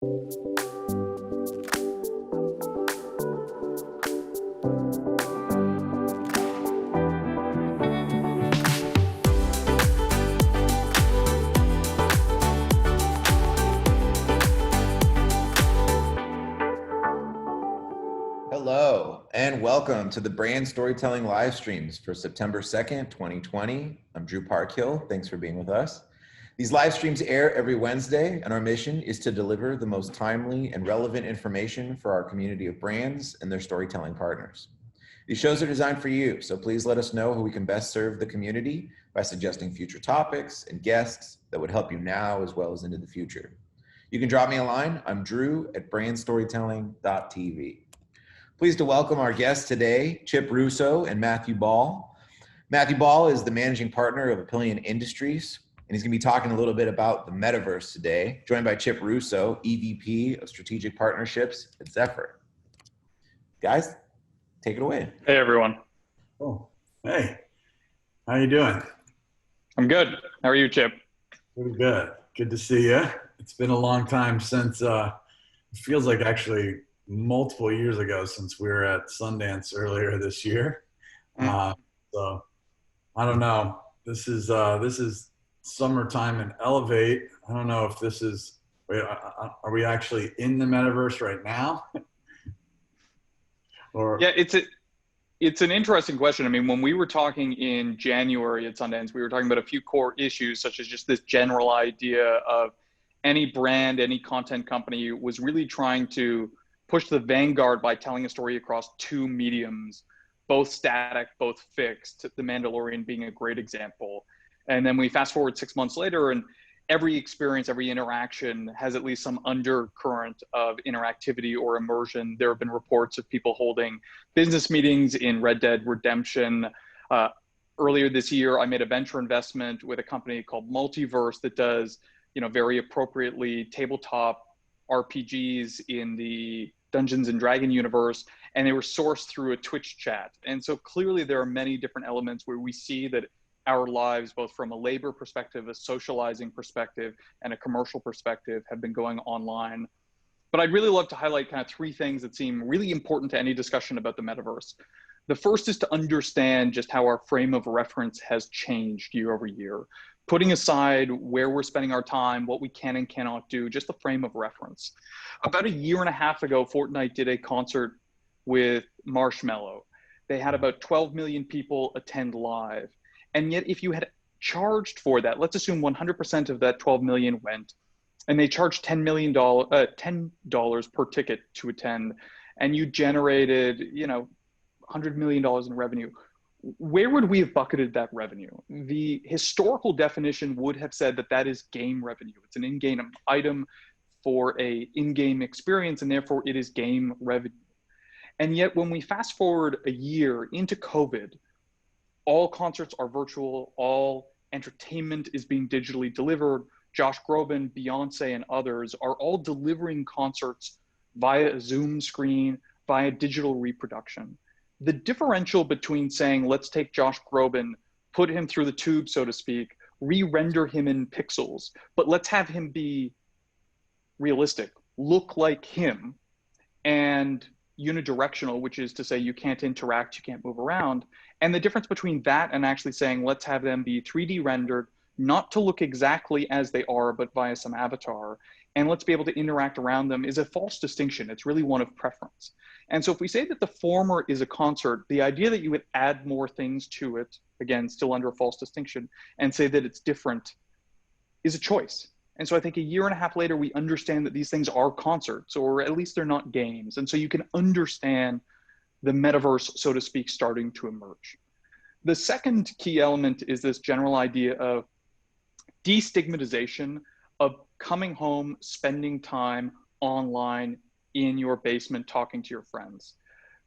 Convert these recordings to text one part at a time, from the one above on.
Hello, and welcome to the Brand Storytelling live streams for September 2nd, 2020. I'm Drew Parkhill. Thanks for being with us. These live streams air every Wednesday, and our mission is to deliver the most timely and relevant information for our community of brands and their storytelling partners. These shows are designed for you, so please let us know how we can best serve the community by suggesting future topics and guests that would help you now as well as into the future. You can drop me a line. I'm Drew at BrandStorytelling.tv. Pleased to welcome our guests today, Chip Russo and Matthew Ball. Matthew Ball is the managing partner of Apillion Industries, and he's going to be talking a little bit about the Metaverse today, joined by Chip Russo, EVP of Strategic Partnerships at Zephyr. Guys, take it away. Hey, everyone. Oh, hey, how you doing? I'm good. How are you, Chip? Pretty good. Good to see you. It's been a long time since, it feels like actually multiple years ago since we were at Sundance earlier this year. So I don't know. This is summertime and Elevate. I don't know if this is, wait, are we actually in the Metaverse right now? Or yeah, it's an interesting question. I mean, when we were talking in January at Sundance, we were talking about a few core issues, such as just this general idea of any brand, any content company was really trying to push the vanguard by telling a story across two mediums, both static, both fixed, The Mandalorian being a great example. And then we fast forward 6 months later, and every experience, every interaction has at least some undercurrent of interactivity or immersion. There have been reports of people holding business meetings in Red Dead Redemption. Earlier this year, I made a venture investment with a company called Multiverse that does, very appropriately tabletop RPGs in the Dungeons and Dragon universe, and they were sourced through a Twitch chat. And so clearly there are many different elements where we see that our lives, both from a labor perspective, a socializing perspective, and a commercial perspective, have been going online. But I'd really love to highlight kind of three things that seem really important to any discussion about the metaverse. The first is to understand just how our frame of reference has changed year over year. Putting aside where we're spending our time, what we can and cannot do, just the frame of reference. About a year and a half ago, Fortnite did a concert with Marshmello. They had about 12 million people attend live. And yet if you had charged for that, let's assume 100% of that 12 million went, and they charged $10 per ticket to attend, and you generated, $100 million in revenue. Where would we have bucketed that revenue? The historical definition would have said that that is game revenue. It's an in-game item for a in-game experience, and therefore it is game revenue. And yet when we fast forward a year into COVID, all concerts are virtual, all entertainment is being digitally delivered. Josh Groban, Beyonce, and others are all delivering concerts via a Zoom screen, via digital reproduction. The differential between saying, let's take Josh Groban, put him through the tube, so to speak, re-render him in pixels, but let's have him be realistic, look like him, and unidirectional, which is to say you can't interact, you can't move around. And the difference between that and actually saying, let's have them be 3D rendered, not to look exactly as they are, but via some avatar, and let's be able to interact around them, is a false distinction. It's really one of preference. And so if we say that the former is a concert, the idea that you would add more things to it, again, still under a false distinction, and say that it's different is a choice. And so I think a year and a half later, we understand that these things are concerts, or at least they're not games. And so you can understand the metaverse, so to speak, starting to emerge. The second key element is this general idea of destigmatization of coming home, spending time online in your basement, talking to your friends.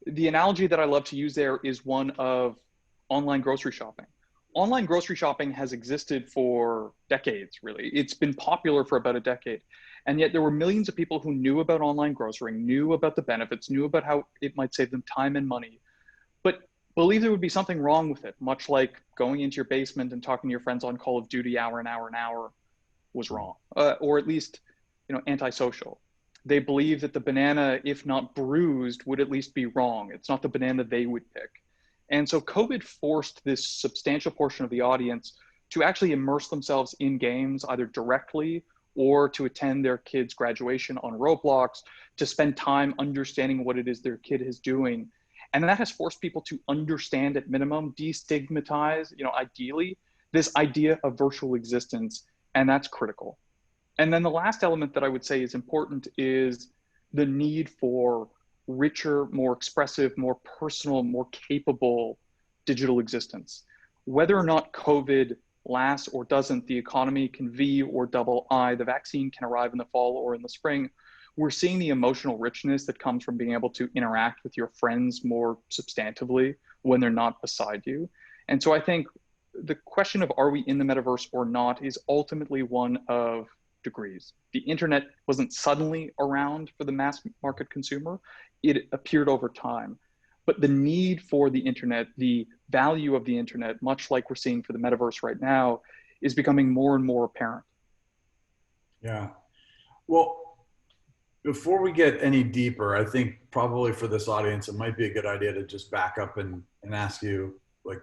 The analogy that I love to use there is one of online grocery shopping. Online grocery shopping has existed for decades, really. It's been popular for about a decade. And yet there were millions of people who knew about online grocery, knew about the benefits, knew about how it might save them time and money, but believed there would be something wrong with it, much like going into your basement and talking to your friends on Call of Duty hour was wrong, or at least, antisocial. They believe that the banana, if not bruised, would at least be wrong. It's not the banana they would pick. And so COVID forced this substantial portion of the audience to actually immerse themselves in games, either directly or to attend their kid's graduation on Roblox, to spend time understanding what it is their kid is doing. And that has forced people to understand at minimum, destigmatize, ideally, this idea of virtual existence. And that's critical. And then the last element that I would say is important is the need for richer, more expressive, more personal, more capable digital existence. Whether or not COVID lasts or doesn't, the economy can V or double I, the vaccine can arrive in the fall or in the spring. We're seeing the emotional richness that comes from being able to interact with your friends more substantively when they're not beside you. And so I think the question of are we in the metaverse or not is ultimately one of degrees. The internet wasn't suddenly around for the mass market consumer. It appeared over time. But the need for the internet, the value of the internet, much like we're seeing for the metaverse right now, is becoming more and more apparent. Yeah. Well, before we get any deeper, I think probably for this audience, it might be a good idea to just back up and ask you, like,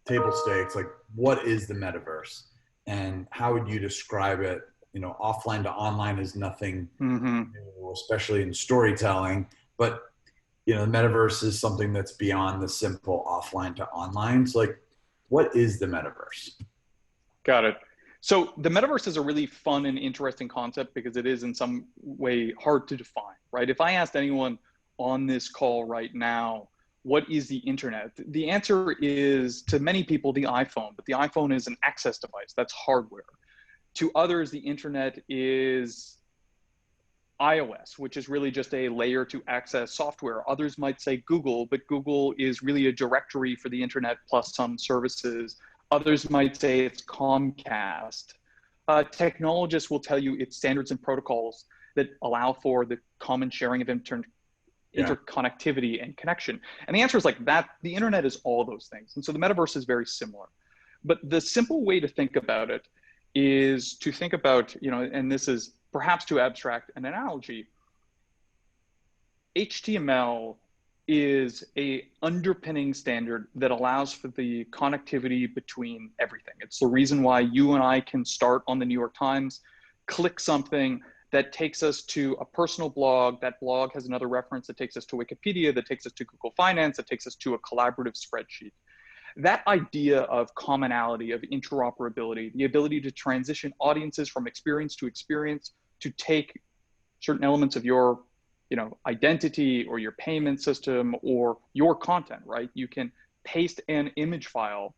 table stakes, like, what is the metaverse and how would you describe it? Offline to online is nothing new, especially in storytelling, but the metaverse is something that's beyond the simple offline to online. So, like, what is the metaverse? Got it. So the metaverse is a really fun and interesting concept because it is in some way hard to define, right? If I asked anyone on this call right now, what is the internet? The answer is, to many people, the iPhone, but the iPhone is an access device, that's hardware. To others, the internet is iOS, which is really just a layer to access software. Others might say Google, but Google is really a directory for the internet plus some services. Others might say it's Comcast. Technologists will tell you it's standards and protocols that allow for the common sharing of interconnectivity and connection. And the answer is like that. The internet is all those things. And so the metaverse is very similar. But the simple way to think about it is to think about, and this is perhaps too abstract an analogy, HTML is a underpinning standard that allows for the connectivity between everything. It's the reason why you and I can start on the New York Times, click something that takes us to a personal blog. That blog has another reference that takes us to Wikipedia, that takes us to Google Finance, that takes us to a collaborative spreadsheet. That idea of commonality, of interoperability, the ability to transition audiences from experience to take certain elements of your identity or your payment system or your content, right? You can paste an image file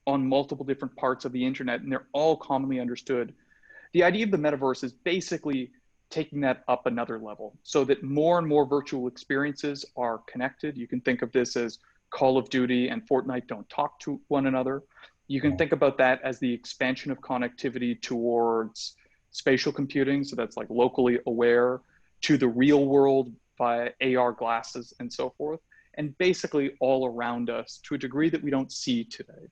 on multiple different parts of the internet and they're all commonly understood. The idea of the metaverse is basically taking that up another level so that more and more virtual experiences are connected. You can think of this as Call of Duty and Fortnite don't talk to one another. You can think about that as the expansion of connectivity towards spatial computing, so that's like locally aware, to the real world via AR glasses and so forth, and basically all around us to a degree that we don't see today.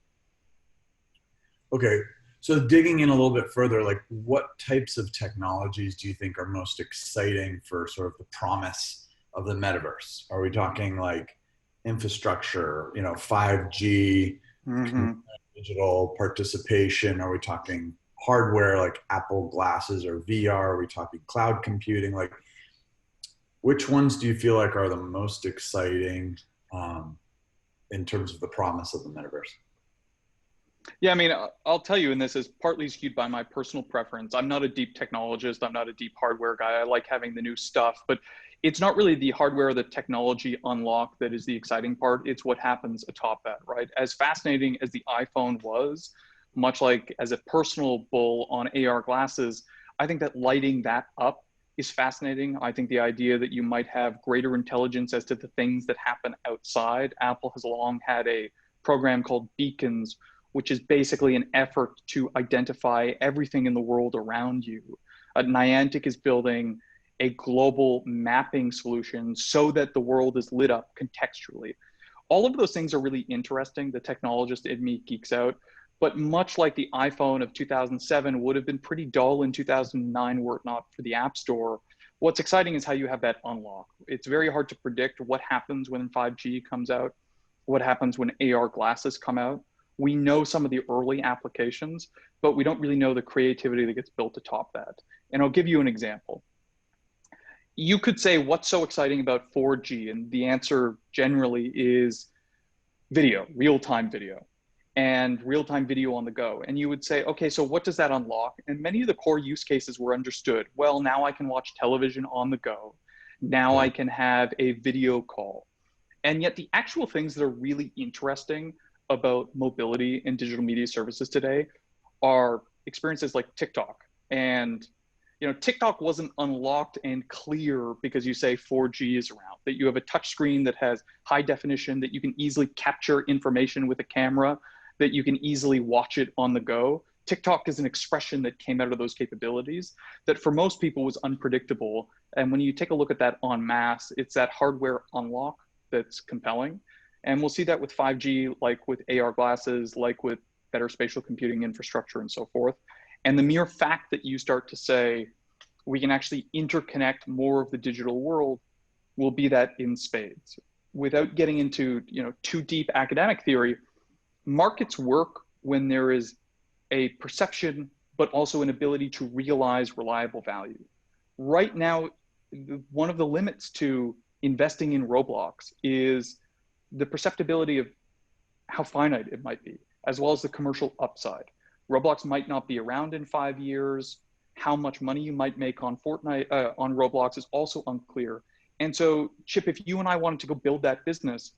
Okay, so digging in a little bit further, like, what types of technologies do you think are most exciting for sort of the promise of the metaverse? Are we talking like infrastructure, 5G, digital participation? Are we talking hardware like Apple glasses or VR? Are we talking cloud computing? Like, which ones do you feel like are the most exciting in terms of the promise of the metaverse? Yeah, I mean, I'll tell you, and this is partly skewed by my personal preference. I'm not a deep technologist. I'm not a deep hardware guy. I like having the new stuff, but it's not really the hardware or the technology unlock that is the exciting part. It's what happens atop that, right? As fascinating as the iPhone was, much like as a personal bull on AR glasses, I think that lighting that up is fascinating. I think the idea that you might have greater intelligence as to the things that happen outside. Apple has long had a program called Beacons, which is basically an effort to identify everything in the world around you. Niantic is building a global mapping solution so that the world is lit up contextually. All of those things are really interesting. The technologist in me geeks out, but much like the iPhone of 2007 would have been pretty dull in 2009 were it not for the App Store, What's exciting is how you have that unlock. It's very hard to predict what happens when 5G comes out, what happens when AR glasses come out. We know some of the early applications, but we don't really know the creativity that gets built atop that. And I'll give you an example. You could say, what's so exciting about 4G? And the answer generally is video, real-time video, and real-time video on the go. And you would say, okay, so what does that unlock? And many of the core use cases were understood. Well, now I can watch television on the go. Now I can have a video call. And yet the actual things that are really interesting about mobility and digital media services today are experiences like TikTok. And TikTok wasn't unlocked and clear because you say 4G is around, that you have a touch screen that has high definition, that you can easily capture information with a camera, that you can easily watch it on the go. TikTok is an expression that came out of those capabilities that for most people was unpredictable. And when you take a look at that en masse, it's that hardware unlock that's compelling. And we'll see that with 5G, like with AR glasses, like with better spatial computing infrastructure and so forth. And the mere fact that you start to say, we can actually interconnect more of the digital world will be that in spades. Without getting into too deep academic theory, markets work when there is a perception, but also an ability to realize reliable value. Right now, one of the limits to investing in Roblox is the perceptibility of how finite it might be, as well as the commercial upside. Roblox might not be around in 5 years. How much money you might make on on Roblox is also unclear. And so, Chip, if you and I wanted to go build that business,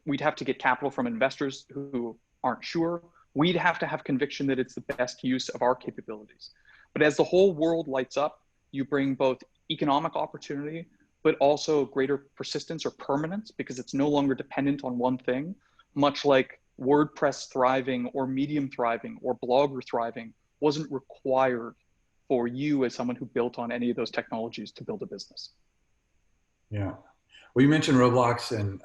we'd have to get capital from investors who aren't sure. We'd have to have conviction that it's the best use of our capabilities. But as the whole world lights up, you bring both economic opportunity, but also greater persistence or permanence because it's no longer dependent on one thing, much like WordPress thriving or Medium thriving or Blogger thriving wasn't required for you as someone who built on any of those technologies to build a business. Yeah. Well, you mentioned Roblox and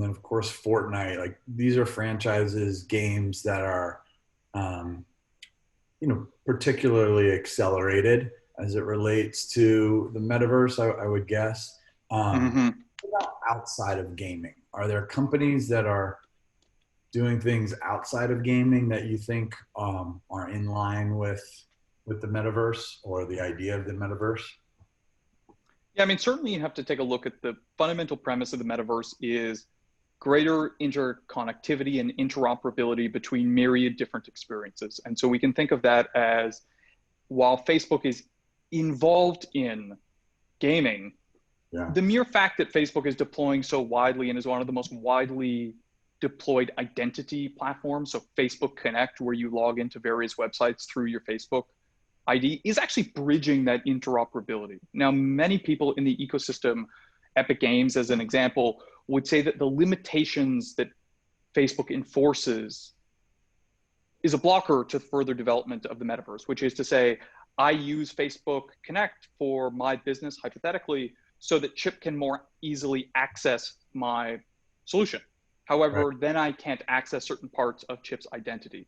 then of course Fortnite. Like these are franchises, games that are, particularly accelerated as it relates to the metaverse. I would guess. What about outside of gaming? Are there companies that are doing things outside of gaming that you think are in line with the metaverse or the idea of the metaverse? Yeah, I mean, certainly you have to take a look at the fundamental premise of the metaverse is greater interconnectivity and interoperability between myriad different experiences. And so we can think of that as, while Facebook is involved in gaming, the mere fact that Facebook is deploying so widely and is one of the most widely deployed identity platforms, so Facebook Connect, where you log into various websites through your Facebook ID, is actually bridging that interoperability. Now, many people in the ecosystem, Epic Games as an example, would say that the limitations that Facebook enforces is a blocker to further development of the metaverse, which is to say, I use Facebook Connect for my business, hypothetically, so that Chip can more easily access my solution. However, then I can't access certain parts of Chip's identity.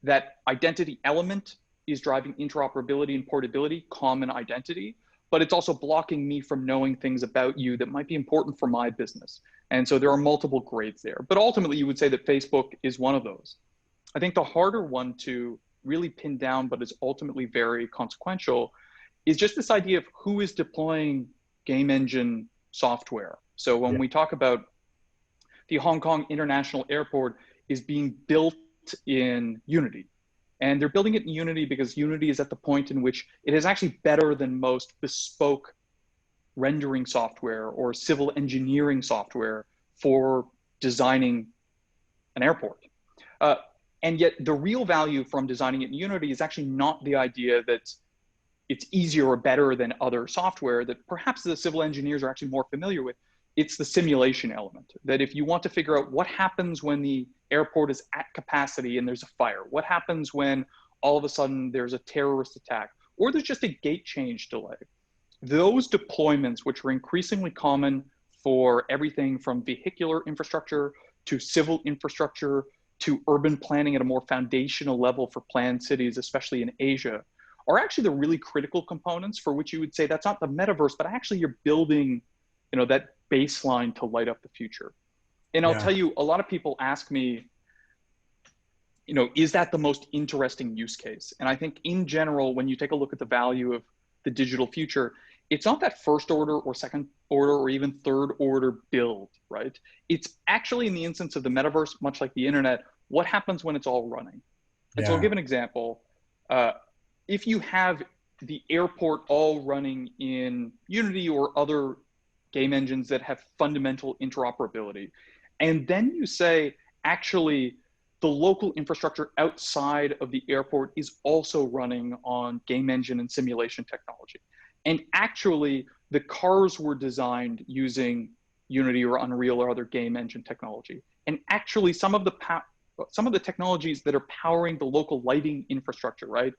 That identity element is driving interoperability and portability, common identity, but it's also blocking me from knowing things about you that might be important for my business. And so there are multiple grades there. But ultimately, you would say that Facebook is one of those. I think the harder one to really pin down, but is ultimately very consequential, is just this idea of who is deploying game engine software. So when we talk about the Hong Kong International Airport is being built in Unity. And they're building it in Unity because Unity is at the point in which it is actually better than most bespoke rendering software or civil engineering software for designing an airport. And yet the real value from designing it in Unity is actually not the idea that it's easier or better than other software that perhaps the civil engineers are actually more familiar with. It's the simulation element, that if you want to figure out what happens when the airport is at capacity and there's a fire, what happens when all of a sudden there's a terrorist attack, or there's just a gate change delay. Those deployments, which are increasingly common for everything from vehicular infrastructure to civil infrastructure to urban planning at a more foundational level for planned cities, especially in Asia, are actually the really critical components for which you would say that's not the metaverse, but actually you're building, that baseline to light up the future. And I'll tell you, a lot of people ask me, is that the most interesting use case? And I think in general, when you take a look at the value of the digital future, it's not that first order or second order or even third order build, right? It's actually, in the instance of the metaverse, much like the internet, what happens when it's all running? And so I'll give an example. If you have the airport all running in Unity or other game engines that have fundamental interoperability, and then you say, actually, the local infrastructure outside of the airport is also running on game engine and simulation technology. And actually, the cars were designed using Unity or Unreal or other game engine technology. And actually, some of the technologies that are powering the local lighting infrastructure, right?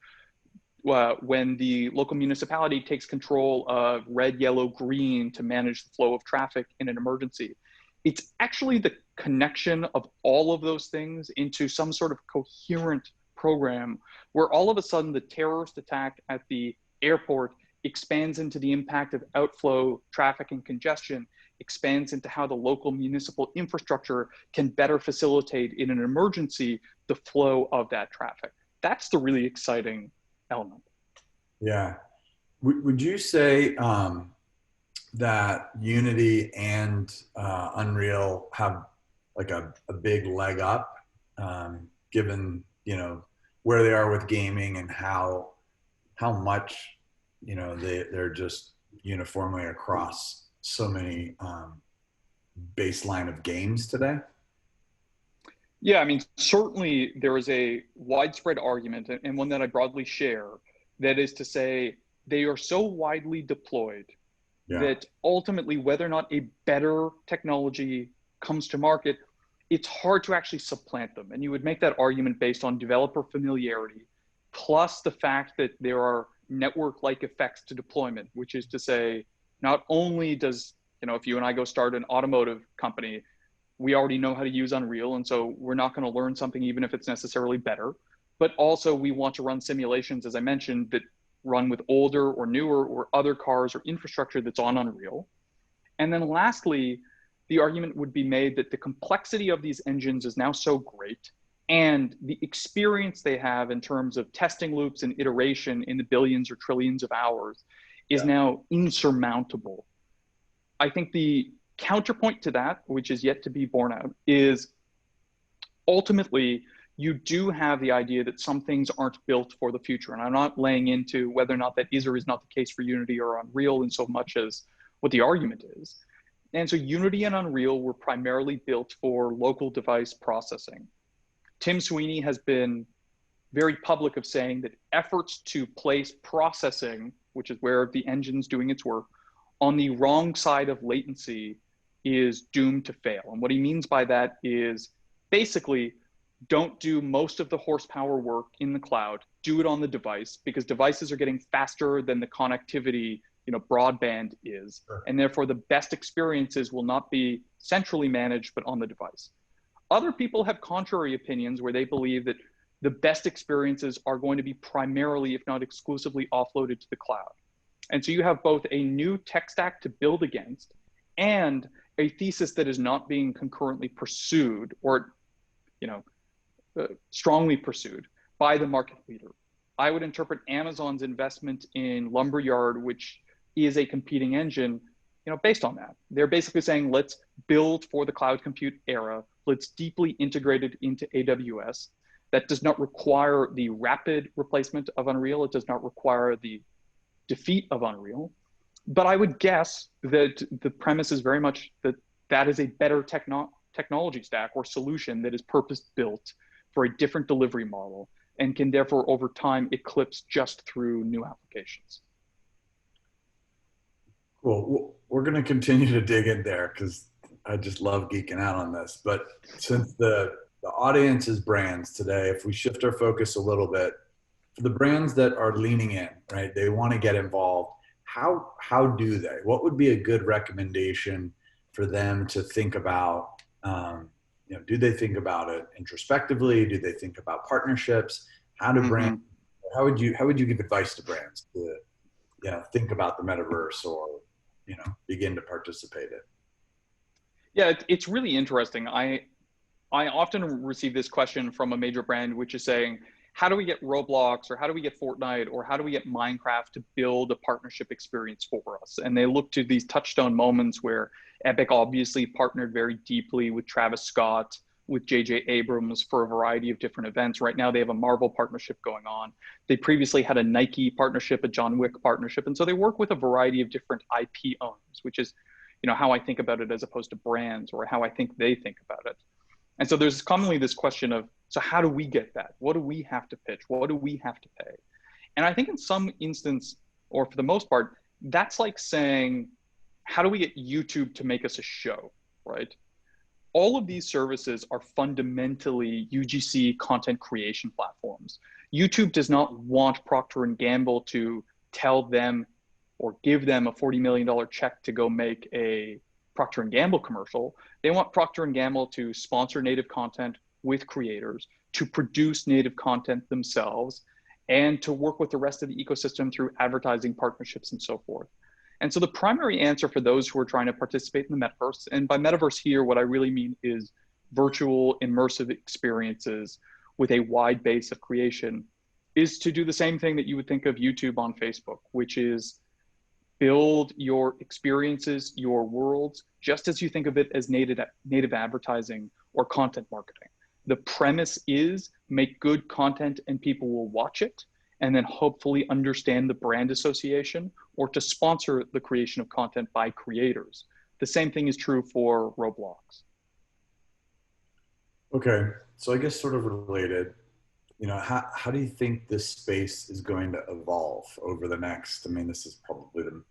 When the local municipality takes control of red, yellow, green to manage the flow of traffic in an emergency, it's actually the connection of all of those things into some sort of coherent program where all of a sudden the terrorist attack at the airport expands into the impact of outflow, traffic, and congestion, expands into how the local municipal infrastructure can better facilitate in an emergency the flow of that traffic. That's the really exciting element. Yeah. Would you say that Unity and Unreal have like a big leg up, given where they are with gaming and how much they're just uniformly across so many baseline of games today? Yeah, I mean, certainly there is a widespread argument, and one that I broadly share, that is to say they are so widely deployed that ultimately, whether or not a better technology comes to market, it's hard to actually supplant them. And you would make that argument based on developer familiarity, plus the fact that there are network-like effects to deployment, which is to say, not only does, if you and I go start an automotive company, we already know how to use Unreal, and so we're not going to learn something even if it's necessarily better, but also we want to run simulations, as I mentioned, that run with older or newer or other cars or infrastructure that's on Unreal. And then lastly, the argument would be made that the complexity of these engines is now so great, and the experience they have in terms of testing loops and iteration in the billions or trillions of hours is now insurmountable. I think the counterpoint to that, which is yet to be borne out, is ultimately you do have the idea that some things aren't built for the future. And I'm not laying into whether or not that is or is not the case for Unity or Unreal in so much as what the argument is. And so Unity and Unreal were primarily built for local device processing. Tim Sweeney has been very public of saying that efforts to place processing, which is where the engine's doing its work, on the wrong side of latency is doomed to fail. And what he means by that is basically don't do most of the horsepower work in the cloud, do it on the device, because devices are getting faster than the connectivity, broadband is. And therefore the best experiences will not be centrally managed, but on the device. Other people have contrary opinions where they believe that the best experiences are going to be primarily, if not exclusively, offloaded to the cloud. And so you have both a new tech stack to build against and a thesis that is not being concurrently pursued or, strongly pursued by the market leader. I would interpret Amazon's investment in Lumberyard, which is a competing engine, based on that. They're basically saying, let's build for the cloud compute era. Let's deeply integrate it into AWS. That does not require the rapid replacement of Unreal. It does not require the defeat of Unreal. But I would guess that the premise is very much that that is a better technology stack or solution that is purpose-built for a different delivery model and can therefore over time eclipse just through new applications. Cool. We're going to continue to dig in there because I just love geeking out on this. But since the audience is brands today, if we shift our focus a little bit, for the brands that are leaning in, right, they want to get involved, how do they? What would be a good recommendation for them to think about? Do they think about it introspectively? Do they think about partnerships? How do brands how would you give advice to brands to think about the metaverse or begin to participate in? Yeah, it's really interesting. I often receive this question from a major brand, which is saying, how do we get Roblox or how do we get Fortnite or how do we get Minecraft to build a partnership experience for us? And they look to these touchstone moments where Epic obviously partnered very deeply with Travis Scott, with J.J. Abrams for a variety of different events. Right now, they have a Marvel partnership going on. They previously had a Nike partnership, a John Wick partnership. And so they work with a variety of different IP owners, which is how I think about it as opposed to brands or how I think they think about it. And so there's commonly this question of, so how do we get that? What do we have to pitch? What do we have to pay? And I think in some instance, or for the most part, that's like saying, how do we get YouTube to make us a show, right? All of these services are fundamentally UGC content creation platforms. YouTube does not want Procter & Gamble to tell them or give them a $40 million check to go make a Procter & Gamble commercial. They want Procter & Gamble to sponsor native content with creators, to produce native content themselves, and to work with the rest of the ecosystem through advertising partnerships and so forth. And so the primary answer for those who are trying to participate in the metaverse, and by metaverse here, what I really mean is virtual immersive experiences with a wide base of creation, is to do the same thing that you would think of YouTube on Facebook, which is build your experiences, your worlds, just as you think of it as native advertising or content marketing. The premise is make good content and people will watch it, and then hopefully understand the brand association or to sponsor the creation of content by creators. The same thing is true for Roblox. Okay, so I guess sort of related, how do you think this space is going to evolve over the next, this is probably the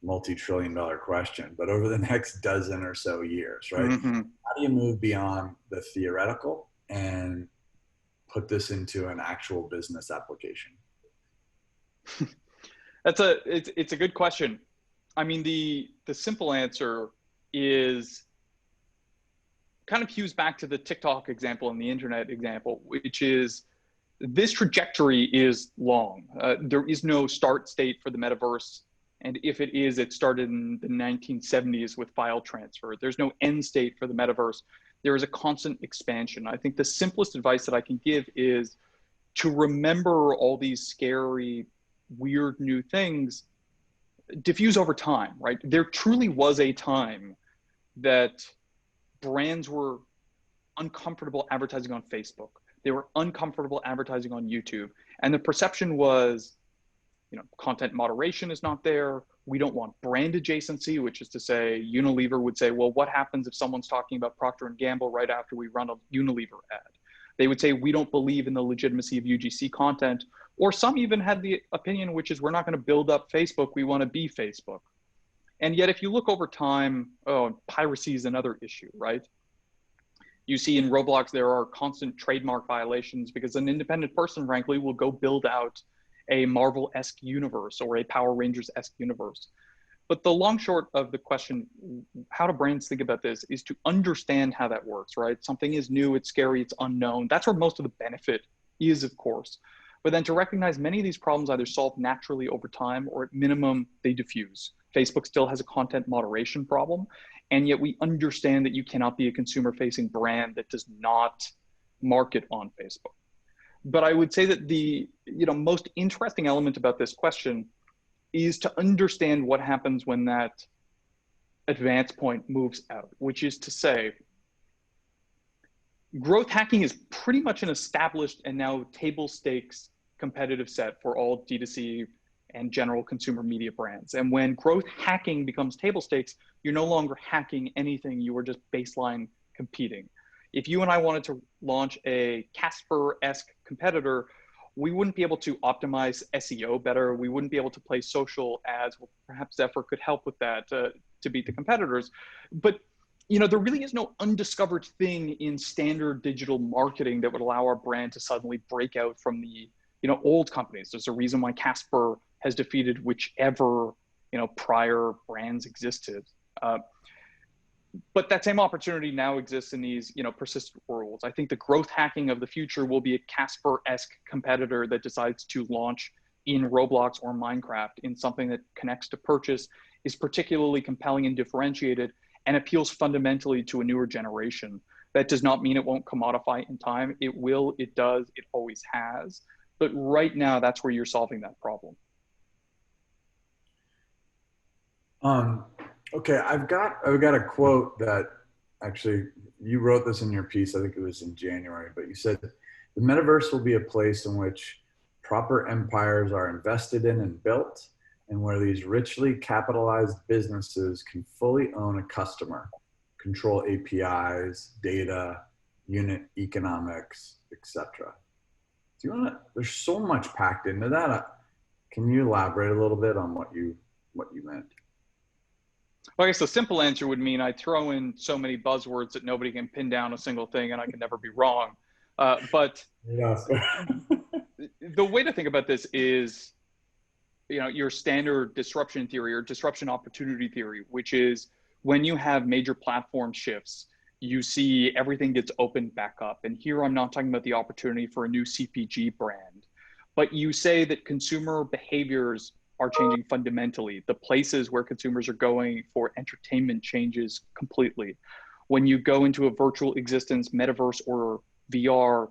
multi-trillion-dollar question, but over the next dozen or so years, right? Mm-hmm. How do you move beyond the theoretical and put this into an actual business application? It's a good question. The simple answer is kind of hews back to the TikTok example and the internet example, which is this trajectory is long. There is no start state for the metaverse. And if it is, it started in the 1970s with file transfer. There's no end state for the metaverse. There is a constant expansion. I think the simplest advice that I can give is to remember all these scary, weird new things diffuse over time, right? There truly was a time that brands were uncomfortable advertising on Facebook. They were uncomfortable advertising on YouTube. And the perception was, content moderation is not there. We don't want brand adjacency, which is to say Unilever would say, well, what happens if someone's talking about Procter & Gamble right after we run a Unilever ad? They would say, we don't believe in the legitimacy of UGC content. Or some even had the opinion, which is we're not going to build up Facebook. We want to be Facebook. And yet, if you look over time, piracy is another issue, right? You see in Roblox, there are constant trademark violations because an independent person, frankly, will go build out a Marvel-esque universe or a Power Rangers-esque universe. But the long short of the question, how do brands think about this, is to understand how that works, right? Something is new, it's scary, it's unknown. That's where most of the benefit is, of course. But then to recognize many of these problems either solve naturally over time or at minimum, they diffuse. Facebook still has a content moderation problem. And yet we understand that you cannot be a consumer-facing brand that does not market on Facebook. But I would say that the most interesting element about this question is to understand what happens when that advance point moves out, which is to say, growth hacking is pretty much an established and now table stakes competitive set for all D2C and general consumer media brands. And when growth hacking becomes table stakes, you're no longer hacking anything, you are just baseline competing. If you and I wanted to launch a Casper-esque competitor, we wouldn't be able to optimize SEO better. We wouldn't be able to play social ads. Well, perhaps Zephyr could help with that to beat the competitors. But there really is no undiscovered thing in standard digital marketing that would allow our brand to suddenly break out from the old companies. There's a reason why Casper has defeated whichever prior brands existed. But that same opportunity now exists in these, persistent worlds. I think the growth hacking of the future will be a Casper-esque competitor that decides to launch in Roblox or Minecraft in something that connects to purchase, is particularly compelling and differentiated, and appeals fundamentally to a newer generation. That does not mean it won't commodify in time. It will, it does, it always has. But right now, that's where you're solving that problem. Okay, I've got a quote that actually you wrote this in your piece. I think it was in January, but you said the metaverse will be a place in which proper empires are invested in and built, and where these richly capitalized businesses can fully own a customer, control APIs, data, unit economics, etc. Do you want to? There's so much packed into that. Can you elaborate a little bit on what you meant? Well, I guess the simple answer would mean I throw in so many buzzwords that nobody can pin down a single thing and I can never be wrong. But the way to think about this is, your standard disruption theory or disruption opportunity theory, which is when you have major platform shifts, you see everything gets opened back up. And here I'm not talking about the opportunity for a new CPG brand, but you say that consumer behaviors are changing fundamentally. The places where consumers are going for entertainment changes completely. When you go into a virtual existence, metaverse or VR,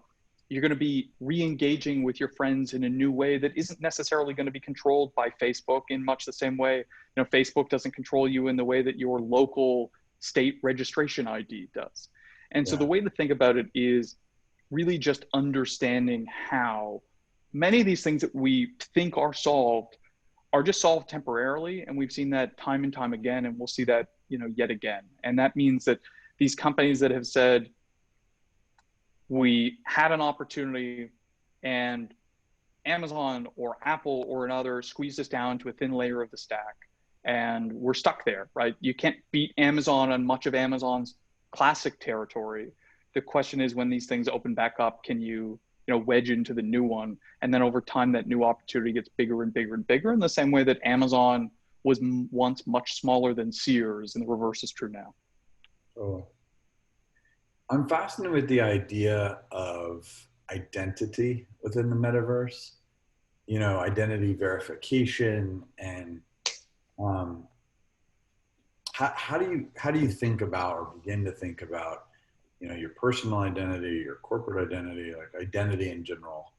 you're going to be re-engaging with your friends in a new way that isn't necessarily going to be controlled by Facebook in much the same way. Facebook doesn't control you in the way that your local state registration ID does. And so the way to think about it is really just understanding how many of these things that we think are solved are just solved temporarily. And we've seen that time and time again, and we'll see that, yet again. And that means that these companies that have said, we had an opportunity and Amazon or Apple or another squeezed us down to a thin layer of the stack and we're stuck there, right? You can't beat Amazon on much of Amazon's classic territory. The question is, when these things open back up, can you wedge into the new one? And then over time, that new opportunity gets bigger and bigger and bigger, in the same way that Amazon was once much smaller than Sears, and the reverse is true now. Oh. I'm fascinated with the idea of identity within the metaverse, identity verification, and how do you think about, or begin to think about, your personal identity, your corporate identity, like identity in general?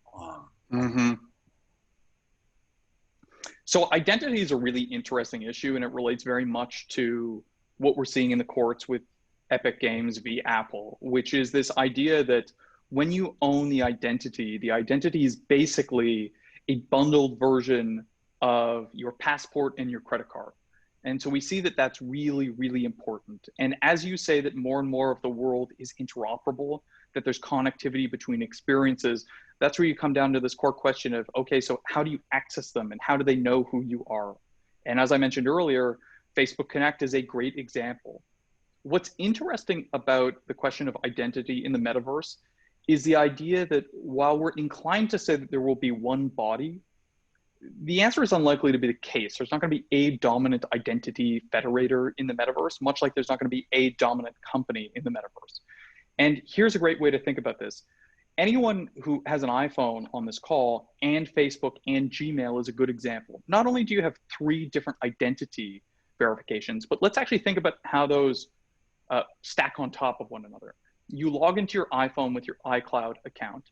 So identity is a really interesting issue, and it relates very much to what we're seeing in the courts with Epic Games v. Apple, which is this idea that when you own the identity is basically a bundled version of your passport and your credit card. And so we see that that's really, really important. And as you say that more and more of the world is interoperable, that there's connectivity between experiences, that's where you come down to this core question of, okay, so how do you access them and how do they know who you are? And as I mentioned earlier, Facebook Connect is a great example. What's interesting about the question of identity in the metaverse is the idea that while we're inclined to say that there will be one body, the answer is unlikely to be the case. There's not going to be a dominant identity federator in the metaverse, much like there's not going to be a dominant company in the metaverse. And here's a great way to think about this. Anyone who has an iPhone on this call, and Facebook and Gmail is a good example. Not only do you have 3 different identity verifications, but let's actually think about how those stack on top of one another. You log into your iPhone with your iCloud account.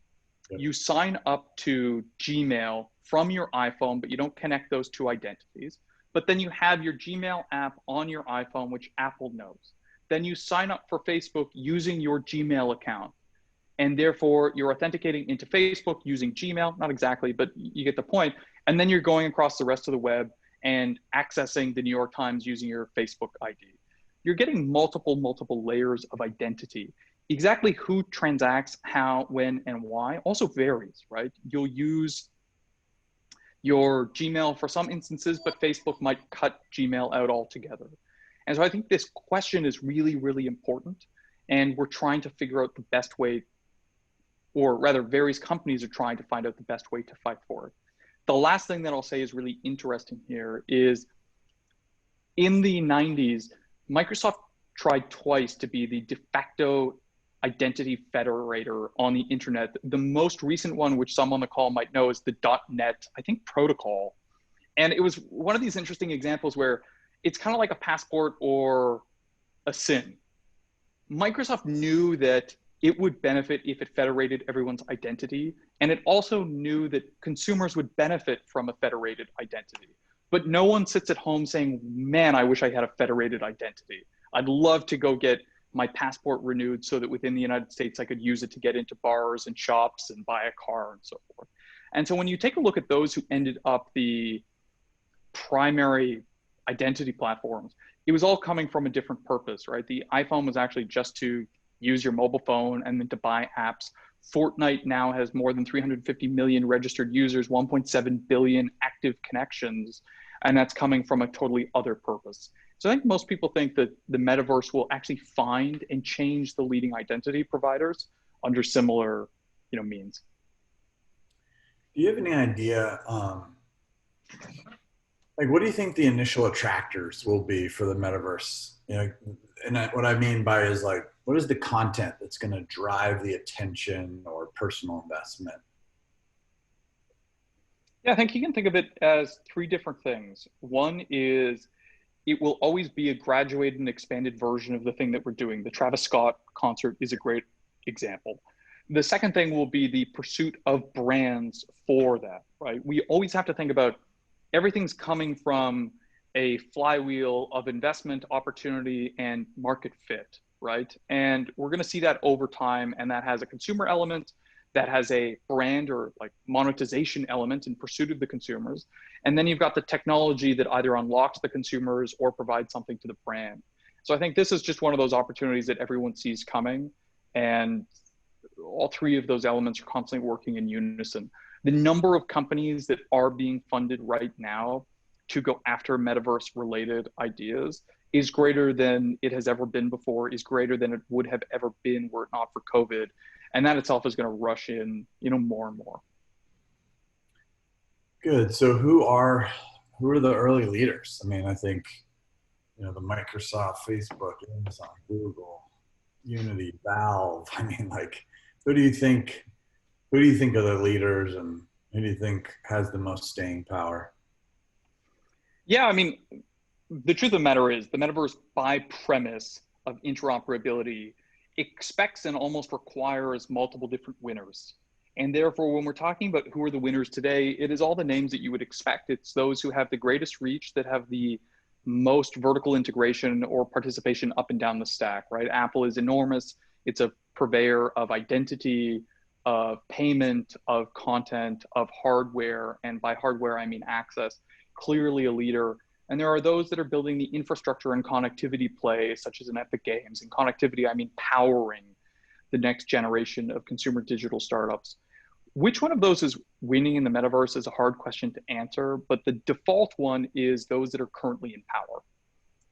You sign up to Gmail from your iPhone, but you don't connect those 2 identities. But then you have your Gmail app on your iPhone, which Apple knows. Then you sign up for Facebook using your Gmail account. And therefore, you're authenticating into Facebook using Gmail. Not exactly, but you get the point. And then you're going across the rest of the web and accessing the New York Times using your Facebook ID. You're getting multiple layers of identity. Exactly who transacts, how, when, and why also varies, right? You'll use your Gmail for some instances, but Facebook might cut Gmail out altogether. And so I think this question is really, really important. And we're trying to figure out the best way, or rather various companies are trying to find out the best way to fight for it. The last thing that I'll say is really interesting here is in the 90s, Microsoft tried twice to be the de facto identity federator on the internet. The most recent one, which some on the call might know, is the .NET, I think, protocol. And it was one of these interesting examples where it's kind of like a passport or a SIM. Microsoft knew that it would benefit if it federated everyone's identity. And it also knew that consumers would benefit from a federated identity. But no one sits at home saying, man, I wish I had a federated identity. I'd love to go get my passport renewed so that within the United States, I could use it to get into bars and shops and buy a car and so forth. And so when you take a look at those who ended up the primary identity platforms, it was all coming from a different purpose, right? The iPhone was actually just to use your mobile phone and then to buy apps. Fortnite now has more than 350 million registered users, 1.7 billion active connections, and that's coming from a totally other purpose. So I think most people think that the metaverse will actually find and change the leading identity providers under similar, means. Do you have any idea, like, what do you think the initial attractors will be for the metaverse? And what I mean by is, like, what is the content that's going to drive the attention or personal investment? Yeah, I think you can think of it as three different things. One is it will always be a graduated and expanded version of the thing that we're doing. The Travis Scott concert is a great example. The second thing will be the pursuit of brands for that, right? We always have to think about everything's coming from a flywheel of investment, opportunity, and market fit, right? And we're going to see that over time, and that has a consumer element, that has a brand or like monetization element in pursuit of the consumers. And then you've got the technology that either unlocks the consumers or provides something to the brand. So I think this is just one of those opportunities that everyone sees coming. And all three of those elements are constantly working in unison. The number of companies that are being funded right now to go after metaverse related ideas is greater than it has ever been before, is greater than it would have ever been were it not for COVID. And that itself is going to rush in, more and more. Good. So who are the early leaders? I mean, I think, the Microsoft, Facebook, Amazon, Google, Unity, Valve. I mean, like, who do you think are the leaders, and who do you think has the most staying power? Yeah, I mean, the truth of the matter is the metaverse, by premise of interoperability, expects and almost requires multiple different winners. And therefore, when we're talking about who are the winners today, it is all the names that you would expect. It's those who have the greatest reach, that have the most vertical integration or participation up and down the stack, right? Apple is enormous. It's a purveyor of identity, of payment, of content, of hardware. And by hardware, I mean access. Clearly a leader. And there are those that are building the infrastructure and connectivity play, such as an Epic Games. And connectivity, I mean powering the next generation of consumer digital startups. Which one of those is winning in the metaverse is a hard question to answer, but the default one is those that are currently in power.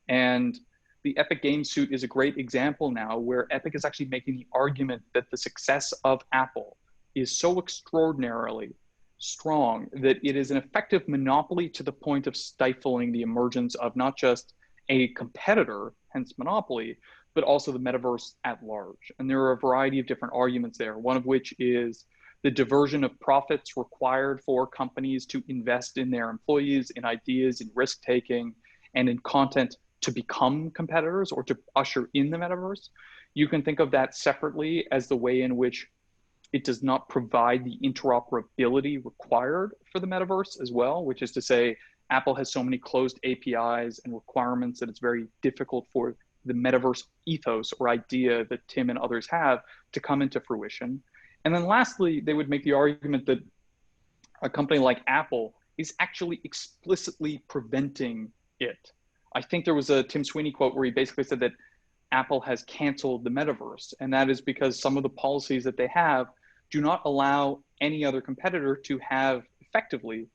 And the Epic Games suit is a great example now, where Epic is actually making the argument that the success of Apple is so extraordinarily strong that it is an effective monopoly to the point of stifling the emergence of not just a competitor, hence monopoly, but also the metaverse at large. And there are a variety of different arguments there, one of which is the diversion of profits required for companies to invest in their employees, in ideas, in risk-taking, and in content to become competitors or to usher in the metaverse. You can think of that separately as the way in which it does not provide the interoperability required for the metaverse as well, which is to say, Apple has so many closed APIs and requirements that it's very difficult for the metaverse ethos or idea that Tim and others have to come into fruition. And then lastly, they would make the argument that a company like Apple is actually explicitly preventing it. I think there was a Tim Sweeney quote where he basically said that Apple has canceled the metaverse. And that is because some of the policies that they have do not allow any other competitor to have effectively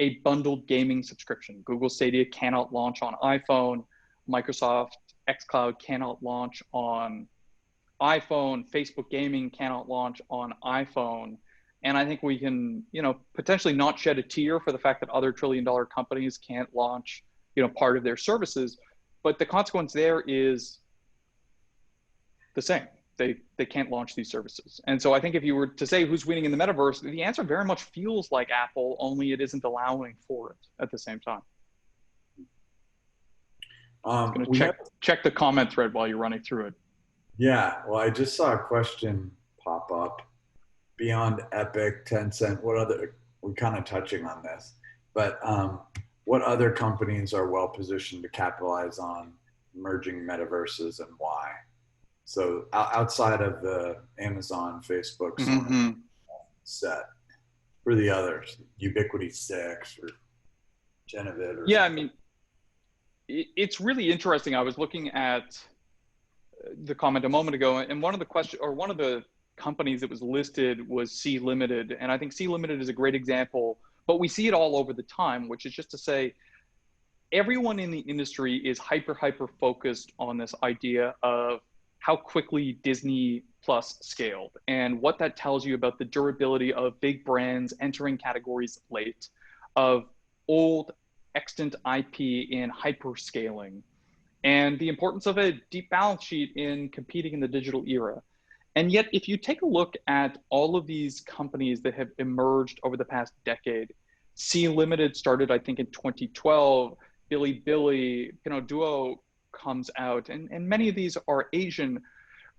a bundled gaming subscription. Google Stadia cannot launch on iPhone. Microsoft xCloud cannot launch on iPhone. Facebook Gaming cannot launch on iPhone. And I think we can, potentially not shed a tear for the fact that other trillion-dollar companies can't launch, part of their services. But the consequence there is the same. They can't launch these services. And so I think if you were to say who's winning in the metaverse, the answer very much feels like Apple, only it isn't allowing for it at the same time. I'm going to check the comment thread while you're running through it. Yeah, well, I just saw a question pop up. Beyond Epic, Tencent, what other, we're kind of touching on this, but what other companies are well positioned to capitalize on emerging metaverses and why? So outside of the Amazon, Facebook sort of set, for the others, Ubiquity 6 or Genevid or yeah, something. I mean, it's really interesting. I was looking at the comment a moment ago, and one of the companies that was listed was C Limited, and I think C Limited is a great example. But we see it all over the time, which is just to say, everyone in the industry is hyper focused on this idea of how quickly Disney Plus scaled and what that tells you about the durability of big brands entering categories late, of old extant IP in hyper scaling, and the importance of a deep balance sheet in competing in the digital era. And yet, if you take a look at all of these companies that have emerged over the past decade, C Limited started, I think, in 2012, Bilibili, Pinduoduo comes out, and many of these are Asian,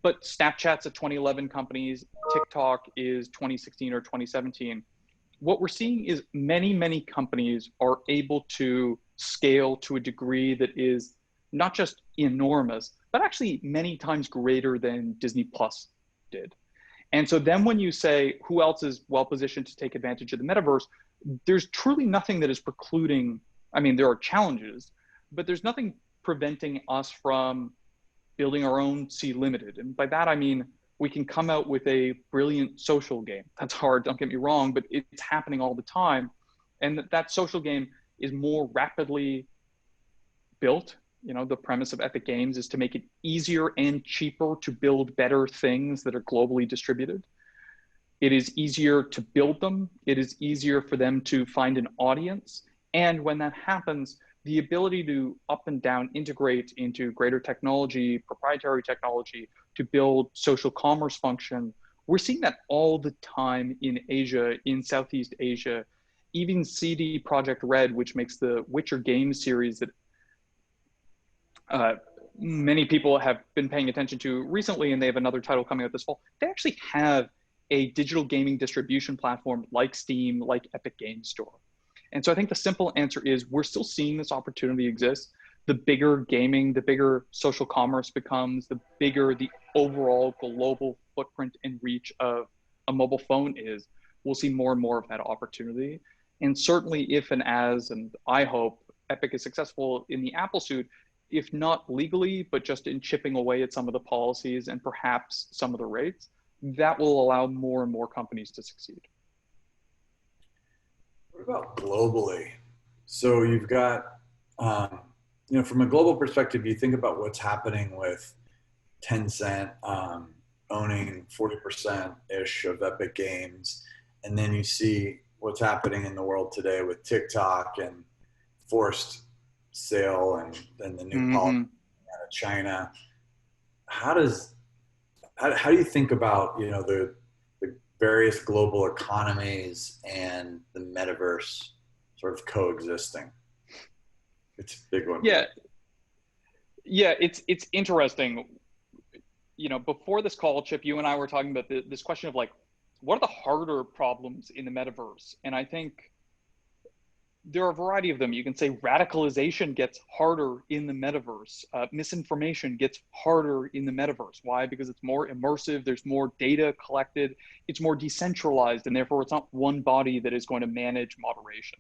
but Snapchat's a 2011 companies, TikTok is 2016 or 2017. What we're seeing is many companies are able to scale to a degree that is not just enormous, but actually many times greater than Disney Plus did. And so then when you say who else is well positioned to take advantage of the metaverse, there's truly nothing that is precluding. I mean, there are challenges, but there's nothing preventing us from building our own C Limited. And by that, I mean, we can come out with a brilliant social game. That's hard, don't get me wrong, but it's happening all the time. And that social game is more rapidly built. You know, the premise of Epic Games is to make it easier and cheaper to build better things that are globally distributed. It is easier to build them. It is easier for them to find an audience. And when that happens, the ability to up and down integrate into greater technology, proprietary technology, to build social commerce function, we're seeing that all the time in Asia, in Southeast Asia. Even CD Projekt Red, which makes the Witcher game series that many people have been paying attention to recently, and they have another title coming out this fall, they actually have a digital gaming distribution platform like Steam, like Epic Games Store. And so I think the simple answer is we're still seeing this opportunity exist. The bigger gaming, the bigger social commerce becomes, the bigger the overall global footprint and reach of a mobile phone is, we'll see more and more of that opportunity. And certainly if and as, and I hope, Epic is successful in the Apple suit, if not legally, but just in chipping away at some of the policies and perhaps some of the rates, that will allow more and more companies to succeed. What about globally? So you've got, you know, from a global perspective, you think about what's happening with Tencent owning 40%-ish of Epic Games, and then you see what's happening in the world today with TikTok and forced sale and the new policy out of China. How do you think about, you know, the various global economies and the metaverse sort of coexisting? It's a big one. Yeah, it's interesting. You know, before this call, Chip, you and I were talking about this question of like, what are the harder problems in the metaverse? And I think there are a variety of them. You can say radicalization gets harder in the metaverse. Misinformation gets harder in the metaverse. Why? Because it's more immersive. There's more data collected. It's more decentralized, and therefore it's not one body that is going to manage moderation.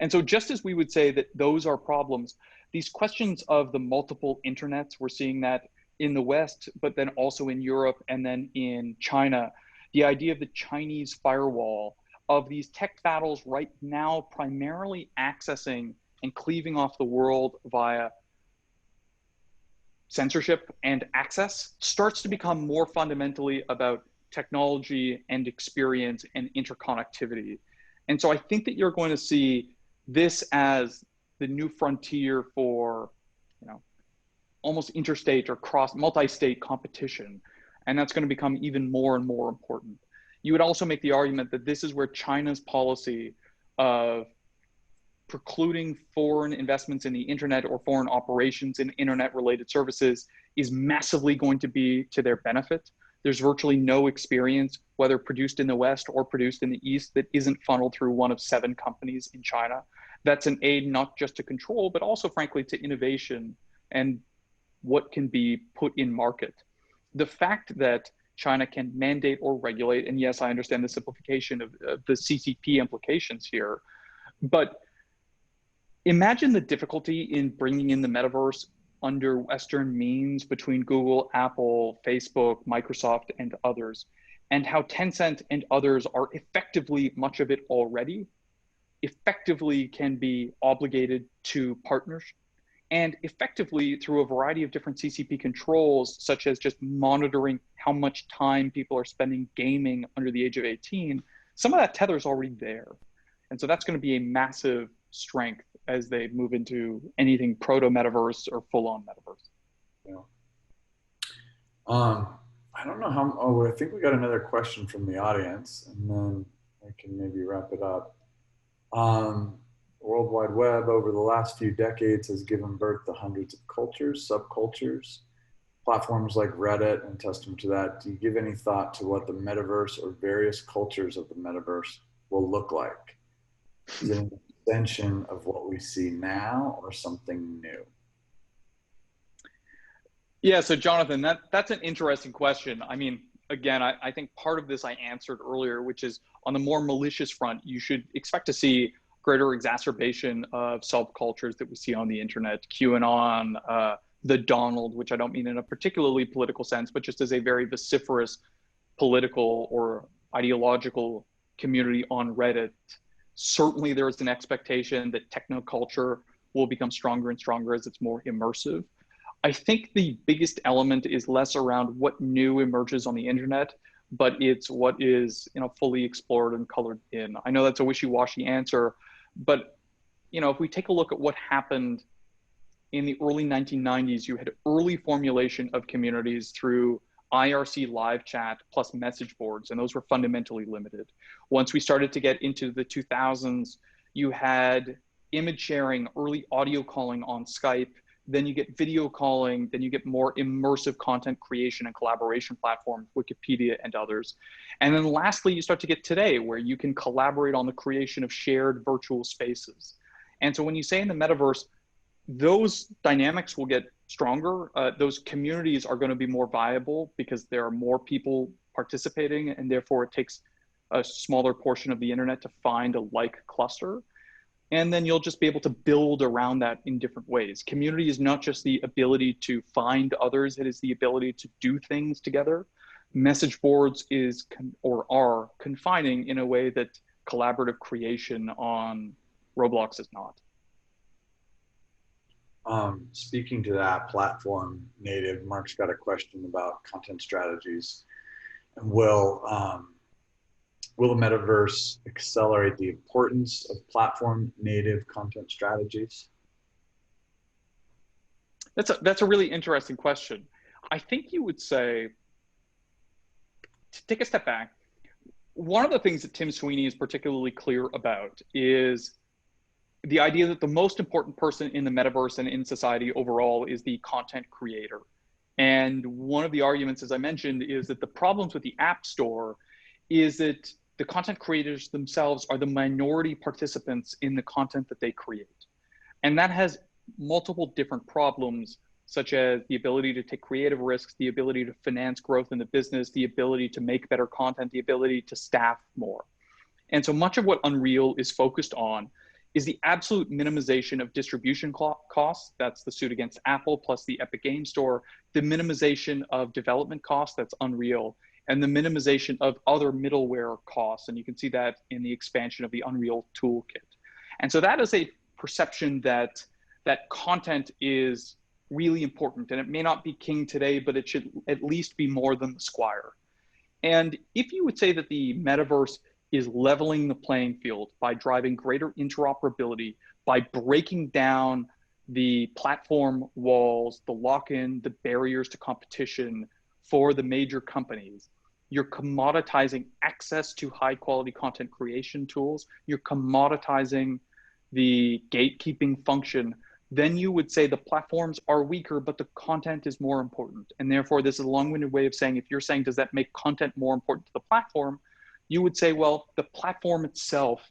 And so just as we would say that those are problems, these questions of the multiple internets, we're seeing that in the West, but then also in Europe and then in China, the idea of the Chinese firewall, of these tech battles right now primarily accessing and cleaving off the world via censorship and access, starts to become more fundamentally about technology and experience and interconnectivity. And so I think that you're going to see this as the new frontier for, you know, almost interstate or multi-state competition. And that's going to become even more and more important. You would also make the argument that this is where China's policy of precluding foreign investments in the internet or foreign operations in internet related services is massively going to be to their benefit. There's virtually no experience, whether produced in the West or produced in the East, that isn't funneled through one of 7 companies in China. That's an aid not just to control, but also frankly to innovation and what can be put in market. The fact that China can mandate or regulate, and yes, I understand the simplification of the CCP implications here, but imagine the difficulty in bringing in the metaverse under Western means between Google, Apple, Facebook, Microsoft, and others, and how Tencent and others are effectively, much of it already, effectively can be obligated to partners, and effectively through a variety of different CCP controls, such as just monitoring how much time people are spending gaming under the age of 18, some of that tether is already there. And so that's going to be a massive strength as they move into anything proto-metaverse or full-on metaverse. Yeah. I don't know how, I think we got another question from the audience, and then I can maybe wrap it up. World Wide Web over the last few decades has given birth to hundreds of cultures, subcultures, platforms like Reddit, and testament to that. Do you give any thought to what the metaverse or various cultures of the metaverse will look like? Is it an extension of what we see now or something new? Yeah, so Jonathan, that's an interesting question. I mean, again, I think part of this I answered earlier, which is on the more malicious front, you should expect to see greater exacerbation of subcultures that we see on the internet, QAnon, the Donald, which I don't mean in a particularly political sense, but just as a very vociferous political or ideological community on Reddit. Certainly there is an expectation that technoculture will become stronger and stronger as it's more immersive. I think the biggest element is less around what new emerges on the internet, but it's what is, fully explored and colored in. I know that's a wishy-washy answer, but if we take a look at what happened in the early 1990s, you had early formulation of communities through IRC live chat plus message boards, and those were fundamentally limited. Once we started to get into the 2000s, you had image sharing, early audio calling on Skype, then you get video calling, then you get more immersive content creation and collaboration platforms, Wikipedia and others. And then lastly, you start to get today where you can collaborate on the creation of shared virtual spaces. And so when you say in the metaverse, those dynamics will get stronger. Those communities are going to be more viable because there are more people participating, and therefore it takes a smaller portion of the internet to find a like cluster. And then you'll just be able to build around that in different ways. Community is not just the ability to find others, it is the ability to do things together. Message boards are confining in a way that collaborative creation on Roblox is not. Speaking to that, platform native, Mark's got a question about content strategies. And will the metaverse accelerate the importance of platform native content strategies? That's a really interesting question. I think you would say, to take a step back, one of the things that Tim Sweeney is particularly clear about is the idea that the most important person in the metaverse and in society overall is the content creator. And one of the arguments, as I mentioned, is that the problems with the App Store is that the content creators themselves are the minority participants in the content that they create. And that has multiple different problems, such as the ability to take creative risks, the ability to finance growth in the business, the ability to make better content, the ability to staff more. And so much of what Unreal is focused on is the absolute minimization of distribution costs. That's the suit against Apple plus the Epic Game Store, the minimization of development costs, that's Unreal, and the minimization of other middleware costs. And you can see that in the expansion of the Unreal Toolkit. And so that is a perception that content is really important, and it may not be king today, but it should at least be more than the squire. And if you would say that the metaverse is leveling the playing field by driving greater interoperability, by breaking down the platform walls, the lock-in, the barriers to competition for the major companies. You're commoditizing access to high quality content creation tools. You're commoditizing the gatekeeping function. Then you would say the platforms are weaker, but the content is more important. And therefore, this is a long-winded way of saying, if you're saying, does that make content more important to the platform? You would say, well, the platform itself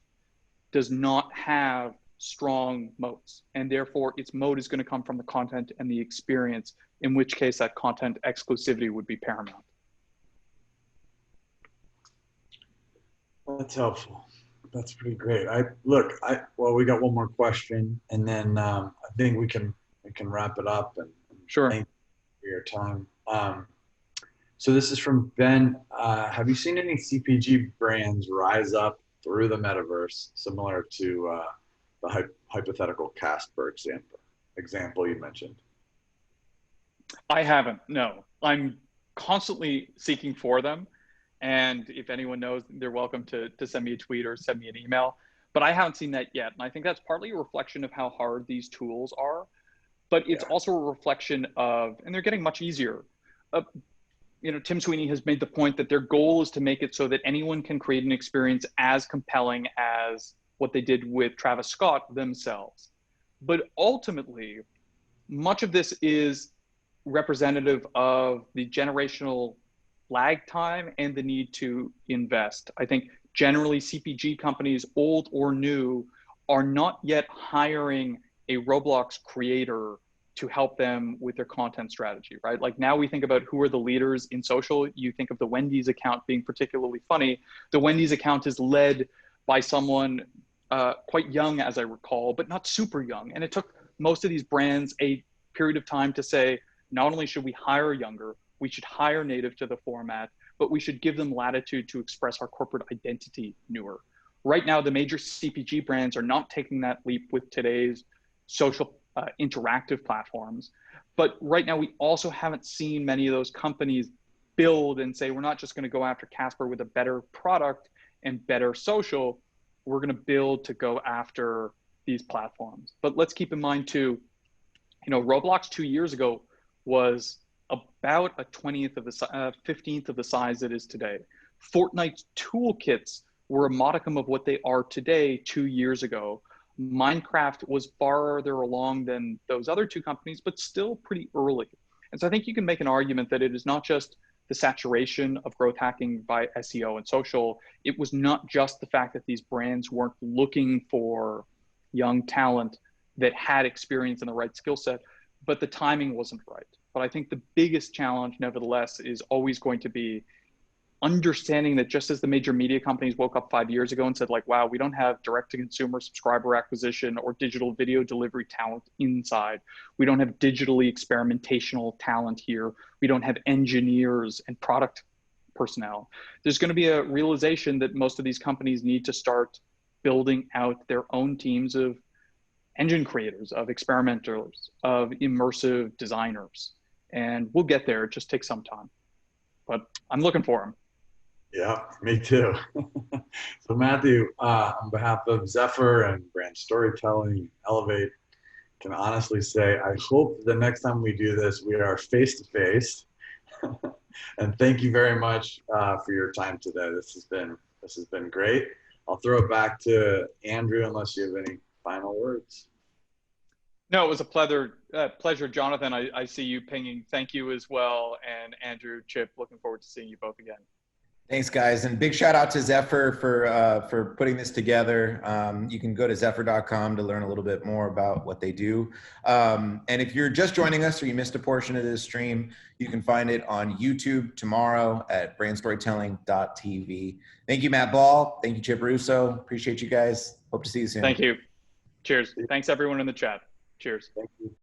does not have strong moats, and therefore its moat is going to come from the content and the experience, in which case that content exclusivity would be paramount. That's helpful. That's pretty great. Well, we got one more question, and then I think we can wrap it up. And Sure. Thank you for your time. So this is from Ben. Have you seen any CPG brands rise up through the metaverse, similar to the hypothetical Casper example you mentioned? I haven't, no. I'm constantly seeking for them. And if anyone knows, they're welcome to send me a tweet or send me an email. But I haven't seen that yet. And I think that's partly a reflection of how hard these tools are. But it's also a reflection of, and they're getting much easier. Tim Sweeney has made the point that their goal is to make it so that anyone can create an experience as compelling as what they did with Travis Scott themselves. But ultimately, much of this is representative of the generational lag time and the need to invest. I think generally CPG companies, old or new, are not yet hiring a Roblox creator to help them with their content strategy, right? Like now we think about who are the leaders in social. You think of the Wendy's account being particularly funny. The Wendy's account is led by someone quite young, as I recall, but not super young. And it took most of these brands a period of time to say, not only should we hire younger, we should hire native to the format, but we should give them latitude to express our corporate identity newer. Right now, the major CPG brands are not taking that leap with today's social interactive platforms. But right now, we also haven't seen many of those companies build and say, we're not just going to go after Casper with a better product and better social, we're going to build to go after these platforms. But let's keep in mind too, Roblox 2 years ago was about a 20th of the 15th of the size it is today. Fortnite's toolkits were a modicum of what they are today 2 years ago. Minecraft was farther along than those other two companies, but still pretty early. And so I think you can make an argument that it is not just the saturation of growth hacking by SEO and social. It was not just the fact that these brands weren't looking for young talent that had experience and the right skill set, but the timing wasn't right. But I think the biggest challenge, nevertheless, is always going to be understanding that just as the major media companies woke up 5 years ago and said, like, wow, we don't have direct-to-consumer subscriber acquisition or digital video delivery talent inside. We don't have digitally experimentational talent here. We don't have engineers and product personnel. There's going to be a realization that most of these companies need to start building out their own teams of engine creators, of experimenters, of immersive designers. And we'll get there. It just takes some time. But I'm looking for them. Yeah, me too. So Matthew, on behalf of Zephyr and Brand Storytelling, Elevate, can honestly say, I hope the next time we do this, we are face-to-face. And thank you very much for your time today. This has been great. I'll throw it back to Andrew, unless you have any final words. No, it was a pleasure, Jonathan. I see you pinging. Thank you as well. And Andrew, Chip, looking forward to seeing you both again. Thanks, guys. And big shout out to Zephyr for putting this together. You can go to zephyr.com to learn a little bit more about what they do. And if you're just joining us or you missed a portion of this stream, you can find it on YouTube tomorrow at BrandStorytelling.tv. Thank you, Matt Ball. Thank you, Chip Russo. Appreciate you guys. Hope to see you soon. Thank you. Cheers. Thanks, everyone in the chat. Cheers. Thank you.